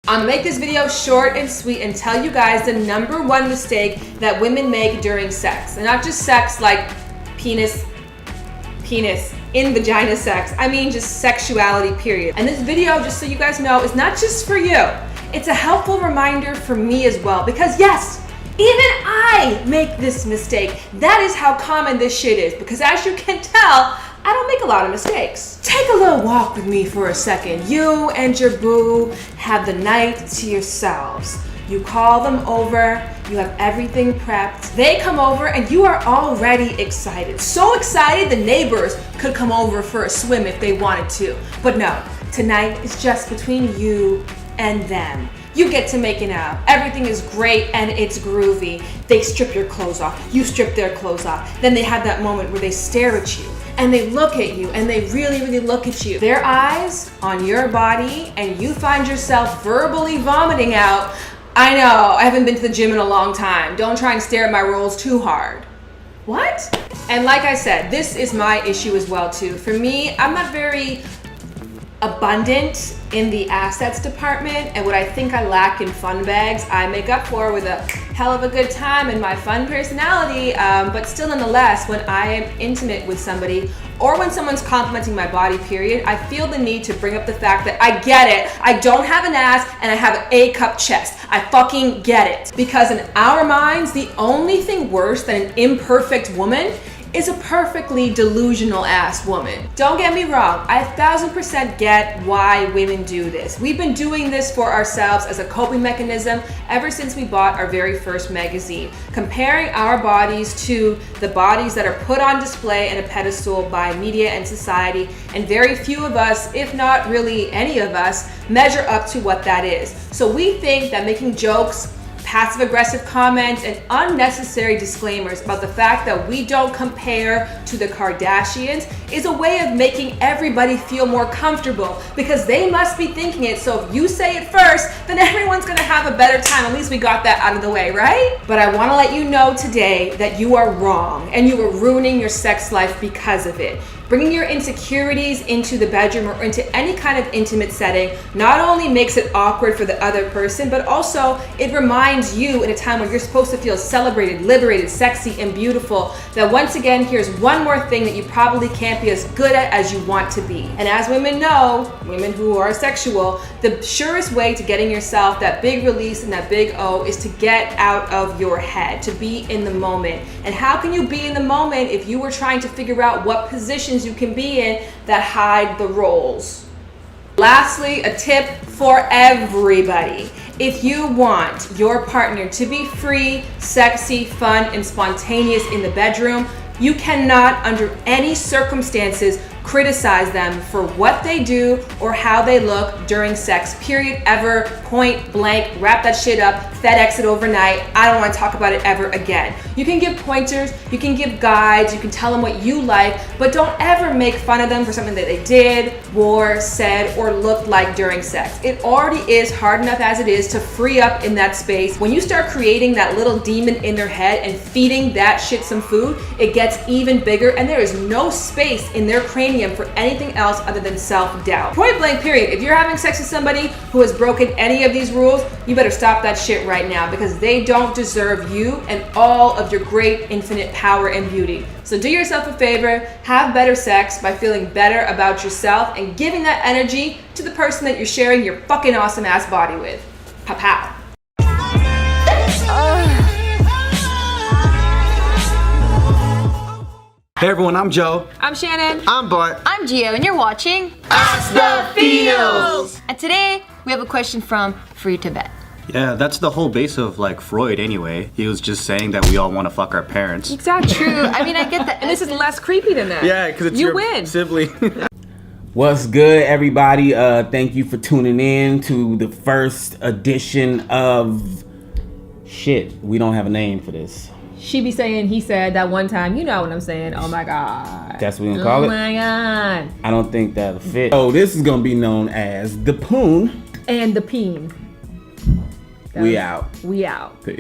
I'm gonna make this video short and sweet and tell you guys the #1 mistake that women make during sex. And not just sex like penis in vagina sex. I mean just sexuality, period. And this video, just so you guys know, is not just for you. It's a helpful reminder for me as well, because yes, even I make this mistake. That is how common this shit is, because as you can tell, I don't make a lot of mistakes. Take a little walk with me for a second. You and your boo have the night to yourselves. You call them over, you have everything prepped. They come over and you are already excited. So excited the neighbors could come over for a swim if they wanted to. But no, tonight is just between you and them. You get to making out. Everything is great and it's groovy. They strip your clothes off, you strip their clothes off. Then they have that moment where they stare at you and they look at you and they really, really look at you. Their eyes on your body and you find yourself verbally vomiting out, "I know, I haven't been to the gym in a long time. Don't try and stare at my rolls too hard." What? And like I said, this is my issue as well too. For me, I'm not very abundant in the assets department, and what I think I lack in fun bags, I make up for with a hell of a good time and my fun personality, but still nonetheless, when I am intimate with somebody or when someone's complimenting my body, period, I feel the need to bring up the fact that I get it. I don't have an ass and I have an A-cup chest. I fucking get it. Because in our minds, the only thing worse than an imperfect woman is a perfectly delusional ass woman. Don't get me wrong, I 1000% get why women do this. We've been doing this for ourselves as a coping mechanism ever since we bought our very first magazine, comparing our bodies to the bodies that are put on display and a pedestal by media and society, and very few of us, if not really any of us, measure up to what that is. So we think that making jokes, passive-aggressive comments, and unnecessary disclaimers about the fact that we don't compare to the Kardashians is a way of making everybody feel more comfortable, because they must be thinking it, so if you say it first, then everyone's gonna have a better time. At least we got that out of the way, right? But I wanna let you know today that you are wrong, and you are ruining your sex life because of it. Bringing your insecurities into the bedroom or into any kind of intimate setting not only makes it awkward for the other person, but also it reminds you in a time when you're supposed to feel celebrated, liberated, sexy, and beautiful, that once again, here's one more thing that you probably can't be as good at as you want to be. And as women know, women who are sexual, the surest way to getting yourself that big release and that big O is to get out of your head, to be in the moment. And how can you be in the moment if you were trying to figure out what positions you can be in that hide the roles? Lastly, a tip for everybody. If you want your partner to be free, sexy, fun, and spontaneous in the bedroom, you cannot, under any circumstances, criticize them for what they do or how they look during sex, period, ever, point blank. Wrap that shit up, FedEx it overnight. I don't want to talk about it ever again. You can give pointers, you can give guides, you can tell them what you like, but don't ever make fun of them for something that they did, wore, said, or looked like during sex. It already is hard enough as it is to free up in that space. When you start creating that little demon in their head and feeding that shit some food, it gets even bigger, and there is no space in their cranium for anything else other than self-doubt. Point blank, period. If you're having sex with somebody who has broken any of these rules, you better stop that shit right now, because they don't deserve you and all of your great infinite power and beauty. So do yourself a favor, have better sex by feeling better about yourself and giving that energy to the person that you're sharing your fucking awesome ass body with. Pow pow. Hey everyone, I'm Joe. I'm Shannon. I'm Bart. I'm Gio, and you're watching Ask the Feels. And today we have a question from Free Tibet. Yeah, that's the whole base of like Freud anyway. He was just saying that we all want to fuck our parents. Exactly. True. I mean, I get that. And this is less creepy than that. Yeah, because it's you your win. sibling. What's good, everybody? Thank you for tuning in to the first edition of shit. We don't have a name for this. She be saying he said that one time. You know what I'm saying? Oh my God. That's what we're gonna call it? Oh my God. I don't think that'll fit. So this is gonna be known as the Poon. And the peen. We out. We out. Peace.